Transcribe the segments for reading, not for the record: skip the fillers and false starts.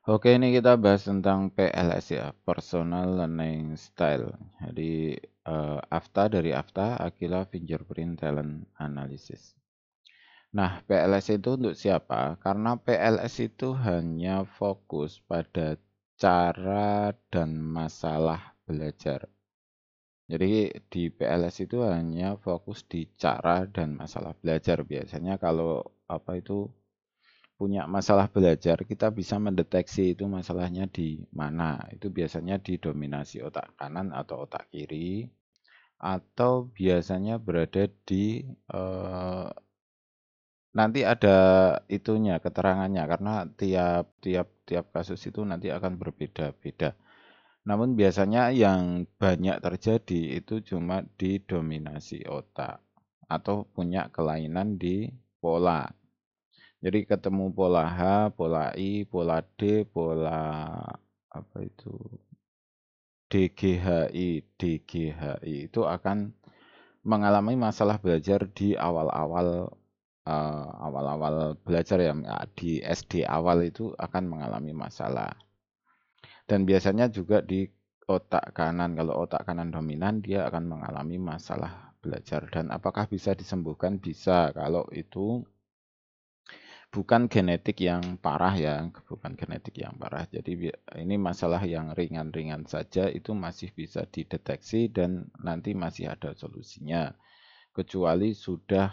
Oke, ini kita bahas tentang PLS ya, Personal Learning Style. Jadi AFTA dari AFTA, Aquila Fingerprint Talent Analysis. Nah, PLS itu untuk siapa? Karena PLS itu hanya fokus pada cara dan masalah belajar. Jadi di PLS itu hanya fokus di cara dan masalah belajar. Biasanya kalau apa itu punya masalah belajar, kita bisa mendeteksi itu masalahnya di mana. Itu biasanya di dominasi otak kanan atau otak kiri, atau biasanya berada di eh, nanti ada itunya keterangannya karena tiap tiap tiap kasus itu nanti akan berbeda-beda. Namun biasanya yang banyak terjadi itu cuma di dominasi otak atau punya kelainan di pola. Jadi ketemu pola H, pola I, pola D, pola apa itu DGHI itu akan mengalami masalah belajar di awal-awal belajar ya di SD awal itu akan mengalami masalah. Dan biasanya juga di otak kanan, kalau otak kanan dominan dia akan mengalami masalah belajar. Dan apakah bisa disembuhkan? Bisa kalau itu bukan genetik yang parah ya, bukan genetik yang parah. Jadi ini masalah yang ringan-ringan saja itu masih bisa dideteksi dan nanti masih ada solusinya. Kecuali sudah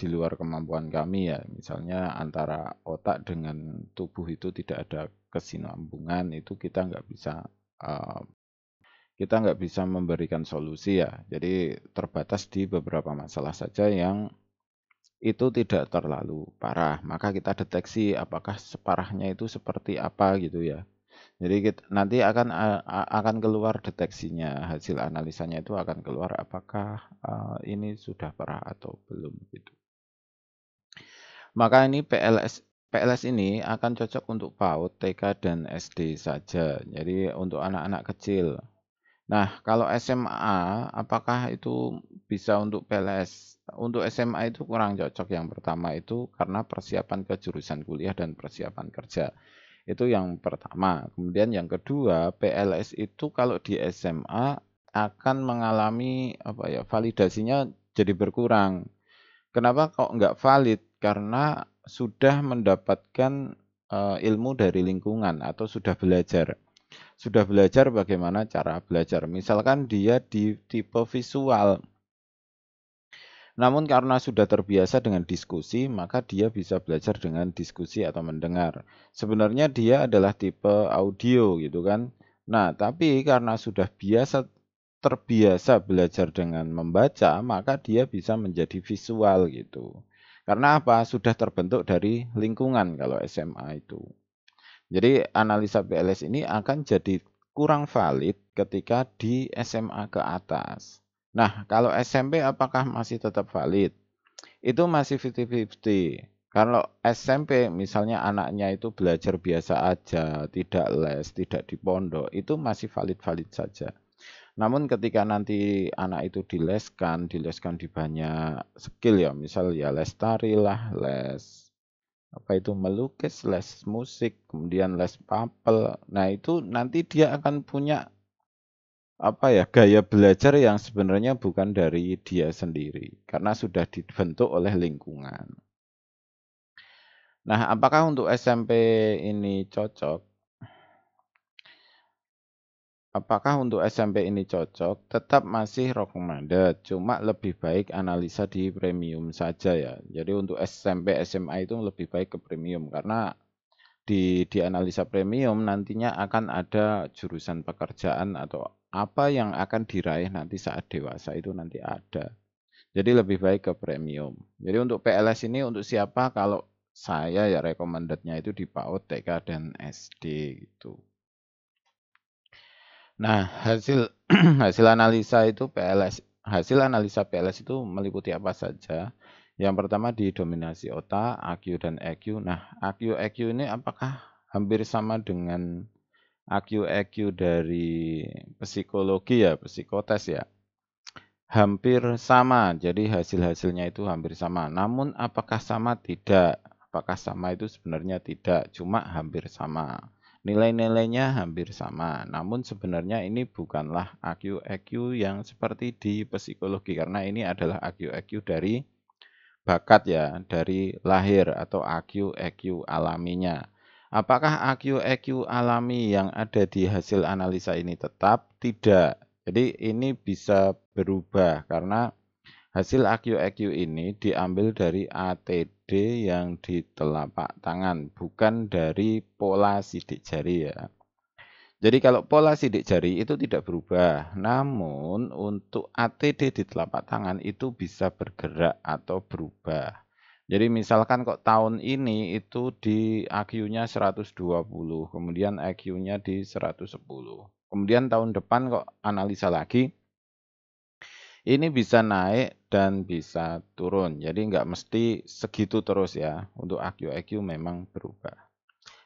di luar kemampuan kami ya, misalnya antara otak dengan tubuh itu tidak ada kesinambungan, itu eh, kita nggak bisa memberikan solusi ya. Jadi terbatas di beberapa masalah saja yang itu tidak terlalu parah, maka kita deteksi apakah separahnya itu seperti apa gitu ya. Jadi nanti akan keluar deteksinya, hasil analisanya itu akan keluar apakah ini sudah parah atau belum gitu. Maka ini PLS ini akan cocok untuk PAUD, TK dan SD saja. Jadi untuk anak-anak kecil. Nah, kalau SMA, apakah itu bisa untuk PLS? Untuk SMA itu kurang cocok. Yang pertama itu karena persiapan ke jurusan kuliah dan persiapan kerja. Itu yang pertama. Kemudian yang kedua, PLS itu kalau di SMA akan mengalami apa ya, validasinya jadi berkurang. Kenapa kok nggak valid? Karena sudah mendapatkan ilmu dari lingkungan atau sudah belajar bagaimana cara belajar. Misalkan dia di tipe visual, namun karena sudah terbiasa dengan diskusi, maka dia bisa belajar dengan diskusi atau mendengar. Sebenarnya dia adalah tipe audio gitu kan. Nah, tapi karena sudah terbiasa belajar dengan membaca, maka dia bisa menjadi visual gitu. Karena apa? Sudah terbentuk dari lingkungan kalau SMA itu. Jadi analisa PLS ini akan jadi kurang valid ketika di SMA ke atas. Nah, kalau SMP apakah masih tetap valid? Itu masih 50-50. Kalau SMP misalnya anaknya itu belajar biasa aja, tidak les, tidak di pondok, itu masih valid-valid saja. Namun ketika nanti anak itu dileskan di banyak skill ya, misal ya les tari lah, les apa itu melukis, les musik, kemudian les papel. Nah, itu nanti dia akan punya apa ya gaya belajar yang sebenarnya bukan dari dia sendiri karena sudah dibentuk oleh lingkungan. Nah, apakah untuk SMP ini cocok? Apakah untuk SMP ini cocok? Tetap masih recommended, cuma lebih baik analisa di premium saja ya. Jadi untuk SMP SMA itu lebih baik ke premium karena di analisa premium nantinya akan ada jurusan pekerjaan atau apa yang akan diraih nanti saat dewasa itu nanti ada. Jadi lebih baik ke premium. Jadi untuk PLS ini untuk siapa? Kalau saya ya recommendednya itu di PAUD, TK, dan SD gitu. Nah, hasil hasil analisa itu hasil analisa PLS itu meliputi apa saja? Yang pertama di dominasi otak, AQ dan EQ. Nah, AQ EQ ini apakah hampir sama dengan AQ EQ dari psikologi ya, psikotes ya? Hampir sama. Jadi hasil-hasilnya itu hampir sama. Namun apakah sama? Tidak. Apakah sama itu sebenarnya tidak, cuma hampir sama. Nilai-nilainya hampir sama. Namun sebenarnya ini bukanlah IQ-IQ yang seperti di psikologi, karena ini adalah IQ-IQ dari bakat ya, dari lahir atau IQ-IQ alaminya. Apakah IQ-IQ alami yang ada di hasil analisa ini tetap? Tidak. Jadi ini bisa berubah karena hasil IQ-IQ ini diambil dari ATD yang di telapak tangan, bukan dari pola sidik jari ya. Jadi kalau pola sidik jari itu tidak berubah, namun untuk ATD di telapak tangan itu bisa bergerak atau berubah. Jadi misalkan kok tahun ini itu di IQ-nya 120, kemudian IQ-nya di 110. Kemudian tahun depan kok analisa lagi, ini bisa naik dan bisa turun. Jadi nggak mesti segitu terus ya. Untuk IQ-IQ memang berubah.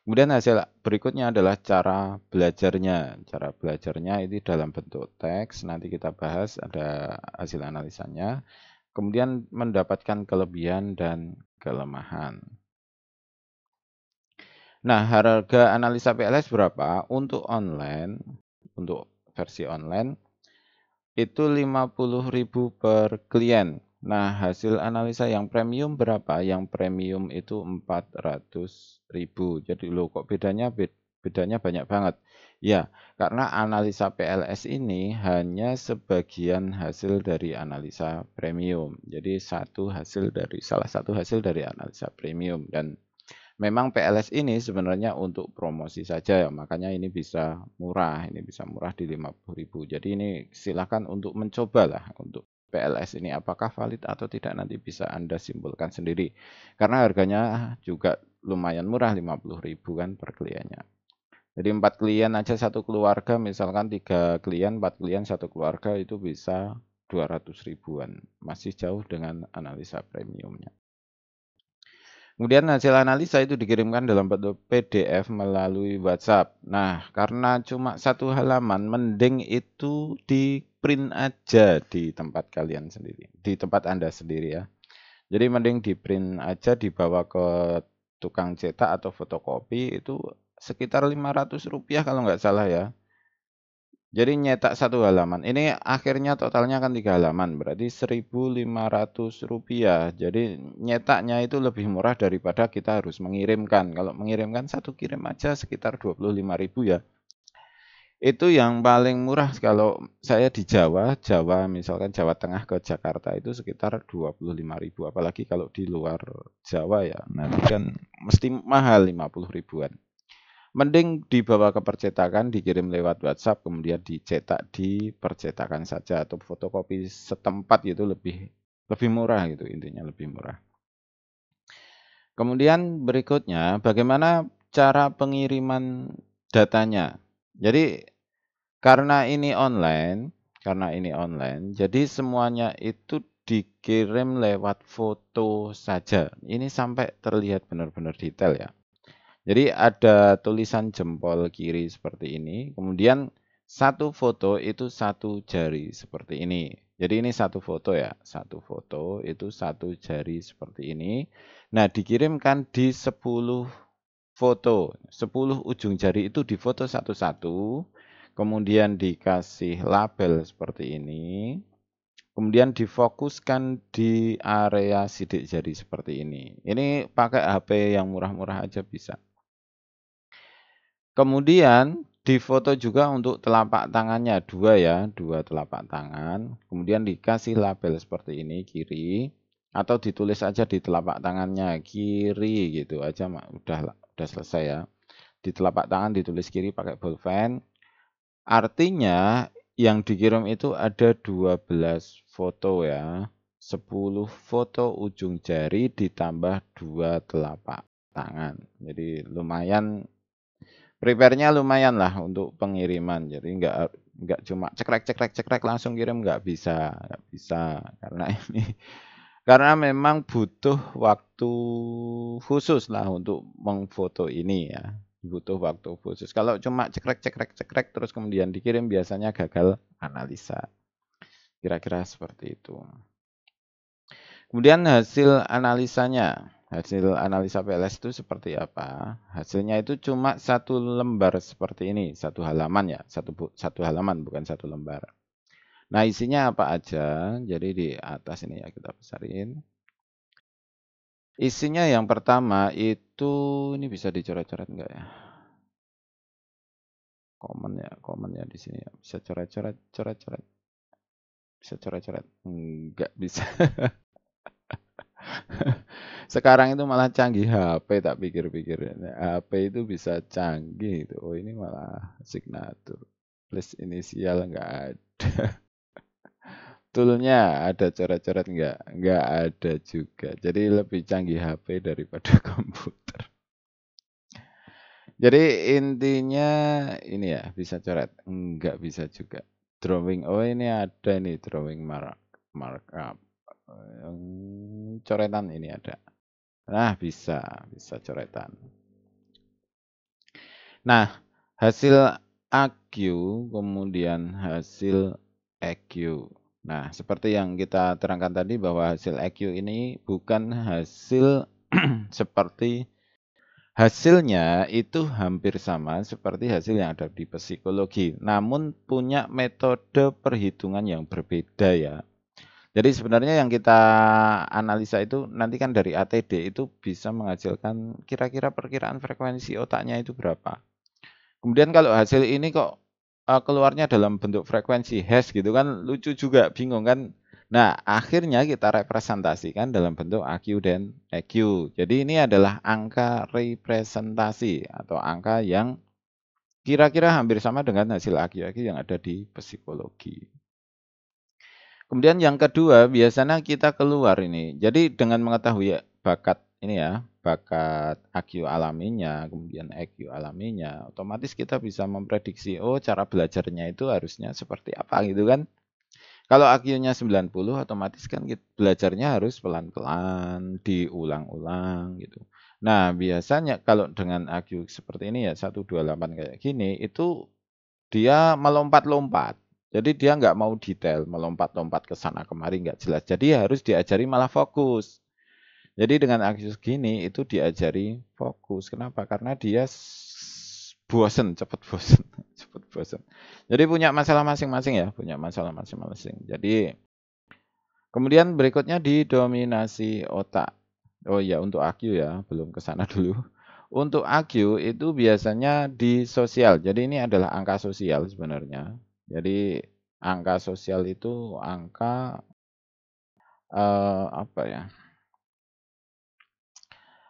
Kemudian hasil berikutnya adalah cara belajarnya. Cara belajarnya ini dalam bentuk teks, nanti kita bahas, ada hasil analisanya. Kemudian mendapatkan kelebihan dan kelemahan. Nah, harga analisa PLS berapa? Untuk online, untuk versi online, itu 50.000 per klien. Nah, hasil analisa yang premium berapa? Yang premium itu 400.000. Jadi loh kok bedanya banyak banget. Ya, karena analisa PLS ini hanya sebagian hasil dari analisa premium. Jadi salah satu hasil dari analisa premium, dan memang PLS ini sebenarnya untuk promosi saja ya, makanya ini bisa murah di 50.000. Jadi ini silakan untuk mencobalah untuk PLS ini apakah valid atau tidak, nanti bisa Anda simpulkan sendiri. Karena harganya juga lumayan murah, 50.000 kan per kliennya. Jadi 4 klien aja satu keluarga, misalkan 3 klien, 4 klien satu keluarga itu bisa 200 ribuan. Masih jauh dengan analisa premiumnya. Kemudian hasil analisa itu dikirimkan dalam bentuk PDF melalui WhatsApp. Nah, karena cuma satu halaman, mending itu di print aja di tempat kalian sendiri, di tempat Anda sendiri ya. Jadi mending di print aja, dibawa ke tukang cetak atau fotokopi, itu sekitar Rp500 kalau nggak salah ya. Jadi nyetak satu halaman. Ini akhirnya totalnya kan 3 halaman, berarti Rp1.500. Jadi nyetaknya itu lebih murah daripada kita harus mengirimkan. Kalau mengirimkan satu kirim aja sekitar 25.000 ya. Itu yang paling murah kalau saya di Jawa, misalkan Jawa Tengah ke Jakarta itu sekitar 25.000. Apalagi kalau di luar Jawa ya, nanti kan mesti mahal 50 ribuan. Mending dibawa ke percetakan, dikirim lewat WhatsApp, kemudian dicetak di percetakan saja atau fotokopi setempat, itu lebih murah gitu, intinya lebih murah. Kemudian berikutnya, bagaimana cara pengiriman datanya? Jadi karena ini online, jadi semuanya itu dikirim lewat foto saja. Ini sampai terlihat benar-benar detail ya. Jadi ada tulisan jempol kiri seperti ini, kemudian satu foto itu satu jari seperti ini. Jadi ini satu foto ya, satu foto itu satu jari seperti ini. Nah, dikirimkan di 10 foto, 10 ujung jari itu difoto satu-satu, kemudian dikasih label seperti ini. Kemudian difokuskan di area sidik jari seperti ini. Ini pakai HP yang murah-murah aja bisa. Kemudian difoto juga untuk telapak tangannya, 2 ya, 2 telapak tangan. Kemudian dikasih label seperti ini, kiri. Atau ditulis aja di telapak tangannya, kiri gitu aja, udah selesai ya. Di telapak tangan ditulis kiri pakai bolpen. Artinya yang dikirim itu ada 12 foto ya. 10 foto ujung jari ditambah 2 telapak tangan. Jadi lumayan, prepare-nya lumayan lah untuk pengiriman. Jadi nggak cuma cekrek langsung kirim, nggak bisa karena karena memang butuh waktu khusus lah untuk mengfoto ini ya. Butuh waktu khusus. Kalau cuma cekrek terus kemudian dikirim, biasanya gagal analisa. Kira-kira seperti itu. Kemudian hasil analisanya. Hasil analisa PLS itu seperti apa? Hasilnya itu cuma satu lembar seperti ini, satu halaman ya, satu halaman bukan satu lembar. Nah, isinya apa aja? Jadi di atas ini ya kita besarin. Isinya yang pertama itu ini bisa dicoret-coret enggak ya? Komen ya di sini ya. Bisa coret-coret, coret-coret. Bisa coret-coret. Enggak bisa. Sekarang itu malah canggih HP tak pikir-pikir. HP itu bisa canggih itu. Oh, ini malah signatur. Plus inisial enggak ada. Toolnya ada coret-coret enggak? Enggak ada juga. Jadi lebih canggih HP daripada komputer. Jadi intinya ini ya, bisa coret. Enggak bisa juga. Drawing. Oh, ini ada nih drawing markup. Coretan ini ada. Nah, bisa coretan. Nah, hasil AQ kemudian hasil EQ. Nah, seperti yang kita terangkan tadi bahwa hasil EQ ini bukan hasil seperti hasilnya itu hampir sama seperti hasil yang ada di psikologi, namun punya metode perhitungan yang berbeda ya. Jadi sebenarnya yang kita analisa itu nanti kan dari ATD itu bisa menghasilkan kira-kira perkiraan frekuensi otaknya itu berapa. Kemudian kalau hasil ini kok keluarnya dalam bentuk frekuensi hash gitu kan lucu juga, bingung kan. Nah, akhirnya kita representasikan dalam bentuk AQ dan EQ. Jadi ini adalah angka representasi atau angka yang kira-kira hampir sama dengan hasil AQ-EQ yang ada di psikologi. Kemudian yang kedua, biasanya kita keluar ini. Jadi dengan mengetahui bakat ini ya, bakat AQ alaminya, kemudian EQ alaminya, otomatis kita bisa memprediksi, oh cara belajarnya itu harusnya seperti apa gitu kan. Kalau AQ-nya 90, otomatis kan belajarnya harus pelan-pelan, diulang-ulang gitu. Nah, biasanya kalau dengan AQ seperti ini ya, 128 kayak gini, itu dia melompat-lompat. Jadi dia nggak mau detail, melompat-lompat ke sana kemari nggak jelas. Jadi harus diajari malah fokus. Jadi dengan akses gini itu diajari fokus. Kenapa? Karena dia bosen, cepet bosen, cepet bosen. Jadi punya masalah masing-masing ya, punya masalah masing-masing. Jadi kemudian berikutnya didominasi otak. Oh iya, untuk AQ ya, belum ke sana dulu. Untuk AQ itu biasanya di sosial. Jadi ini adalah angka sosial sebenarnya. Jadi angka sosial itu angka apa ya?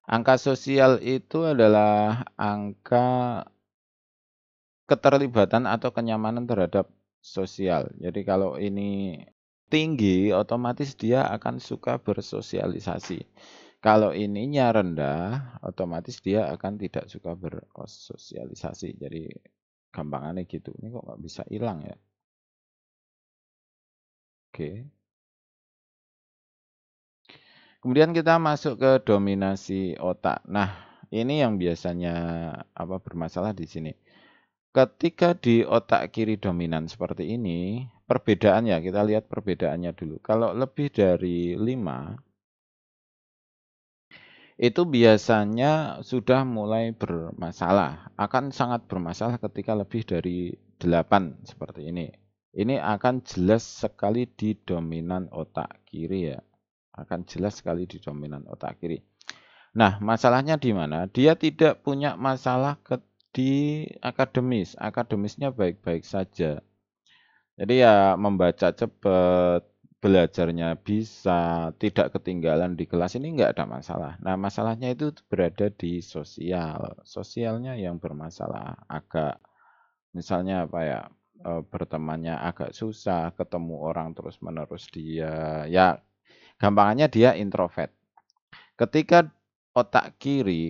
Angka sosial itu adalah angka keterlibatan atau kenyamanan terhadap sosial. Jadi kalau ini tinggi, otomatis dia akan suka bersosialisasi. Kalau ininya rendah, otomatis dia akan tidak suka bersosialisasi. Jadi gampangannya gitu. Ini kok nggak bisa hilang ya? Oke. Kemudian kita masuk ke dominasi otak. Nah, ini yang biasanya bermasalah di sini. Ketika di otak kiri dominan seperti ini, perbedaannya kita lihat perbedaannya dulu. Kalau lebih dari 5, itu biasanya sudah mulai bermasalah. Akan sangat bermasalah ketika lebih dari 8 seperti ini. Ini akan jelas sekali di dominan otak kiri ya. Akan jelas sekali di dominan otak kiri. Nah, masalahnya di mana? Dia tidak punya masalah di akademis. Akademisnya baik-baik saja. Jadi ya membaca cepat, belajarnya bisa, tidak ketinggalan di kelas ini enggak ada masalah. Nah, masalahnya itu berada di sosial. Sosialnya yang bermasalah. Agak misalnya apa ya? Bertemannya agak susah, ketemu orang terus-menerus dia. Ya, gampangannya dia introvert. Ketika otak kiri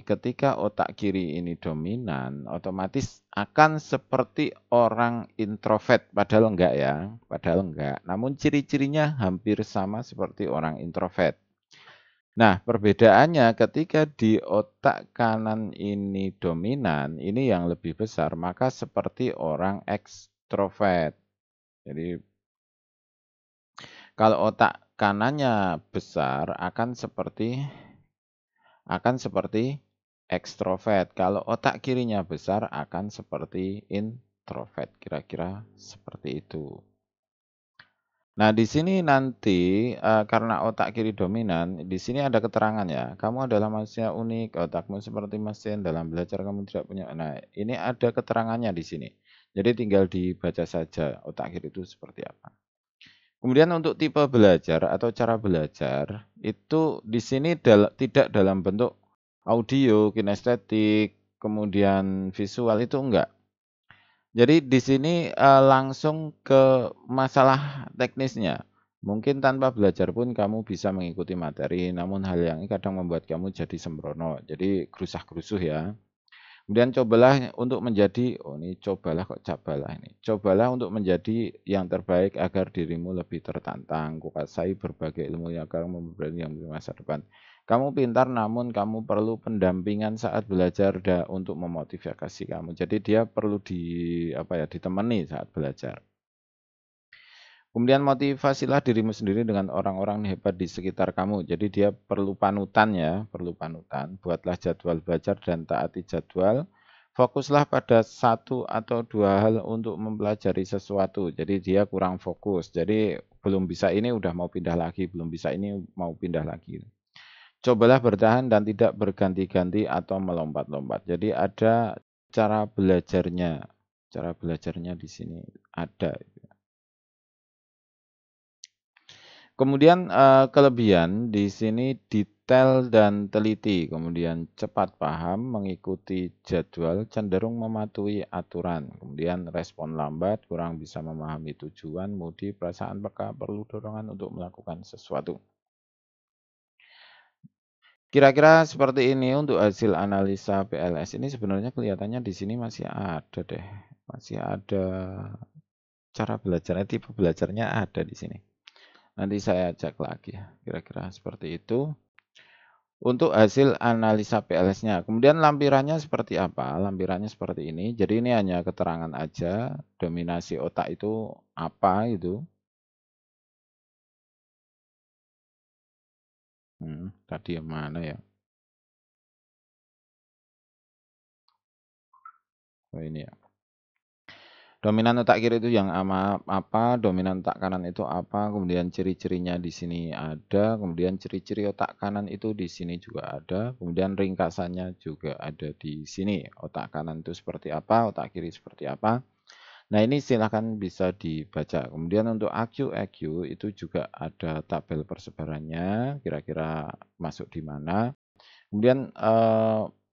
ini dominan, otomatis akan seperti orang introvert, padahal enggak ya, padahal enggak. Namun ciri-cirinya hampir sama seperti orang introvert. Nah, perbedaannya ketika di otak kanan ini dominan, ini yang lebih besar, maka seperti orang ekstrovert. Jadi kalau otak kanannya besar akan seperti akan seperti ekstrovert. Kalau otak kirinya besar akan seperti introvert. Kira-kira seperti itu. Nah, di sini nanti karena otak kiri dominan, di sini ada keterangan ya. Kamu adalah manusia unik, otakmu seperti mesin, dalam belajar kamu tidak punya. Nah, ini ada keterangannya di sini. Jadi tinggal dibaca saja otak kiri itu seperti apa. Kemudian untuk tipe belajar atau cara belajar itu di sini tidak dalam bentuk audio, kinestetik, kemudian visual itu enggak. Jadi di sini langsung ke masalah teknisnya. Mungkin tanpa belajar pun kamu bisa mengikuti materi, namun hal yang ini kadang membuat kamu jadi sembrono, jadi gerusah-gerusuh ya. Kemudian cobalah untuk menjadi, oh ini cobalah kok cabalah ini. Cobalah untuk menjadi yang terbaik agar dirimu lebih tertantang, kuasai berbagai ilmu yang akan memberi yang di masa depan. Kamu pintar namun kamu perlu pendampingan saat belajar untuk memotivasi kamu. Jadi dia perlu ditemani saat belajar. Kemudian motivasilah dirimu sendiri dengan orang-orang hebat di sekitar kamu. Jadi dia perlu panutan ya, perlu panutan. Buatlah jadwal belajar dan taati jadwal. Fokuslah pada satu atau dua hal untuk mempelajari sesuatu. Jadi dia kurang fokus. Jadi belum bisa ini udah mau pindah lagi, belum bisa ini mau pindah lagi. Cobalah bertahan dan tidak berganti-ganti atau melompat-lompat. Jadi ada cara belajarnya. Cara belajarnya di sini ada. Kemudian kelebihan di sini detail dan teliti, kemudian cepat paham, mengikuti jadwal, cenderung mematuhi aturan, kemudian respon lambat, kurang bisa memahami tujuan, mudi, perasaan peka, perlu dorongan untuk melakukan sesuatu. Kira-kira seperti ini untuk hasil analisa PLS ini sebenarnya kelihatannya di sini masih ada deh, masih ada cara belajarnya, tipe belajarnya ada di sini. Nanti saya cek lagi ya, kira-kira seperti itu. Untuk hasil analisa PLS-nya. Kemudian lampirannya seperti apa? Lampirannya seperti ini. Jadi ini hanya keterangan aja, dominasi otak itu apa itu. Tadi yang mana ya? Oh ini ya. Dominan otak kiri itu yang apa, dominan otak kanan itu apa, kemudian ciri-cirinya di sini ada, kemudian ciri-ciri otak kanan itu di sini juga ada, kemudian ringkasannya juga ada di sini. Otak kanan itu seperti apa, otak kiri seperti apa. Nah ini silahkan bisa dibaca. Kemudian untuk AQ, EQ itu juga ada tabel persebarannya, kira-kira masuk di mana. Kemudian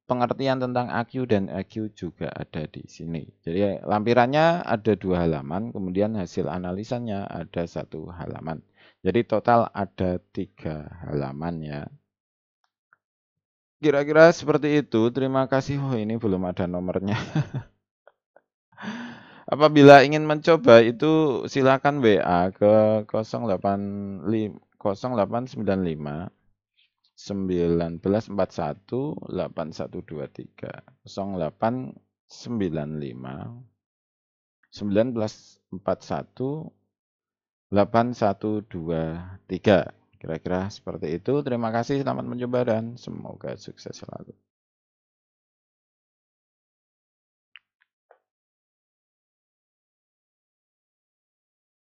pengertian tentang AQ dan EQ juga ada di sini. Jadi lampirannya ada 2 halaman, kemudian hasil analisanya ada 1 halaman. Jadi total ada 3 halaman ya. Kira-kira seperti itu. Terima kasih. Oh ini belum ada nomornya. Apabila ingin mencoba itu silakan WA ke 0895 1941 8123 0895 1941 8123. Kira-kira seperti itu. Terima kasih, selamat mencoba dan semoga sukses selalu.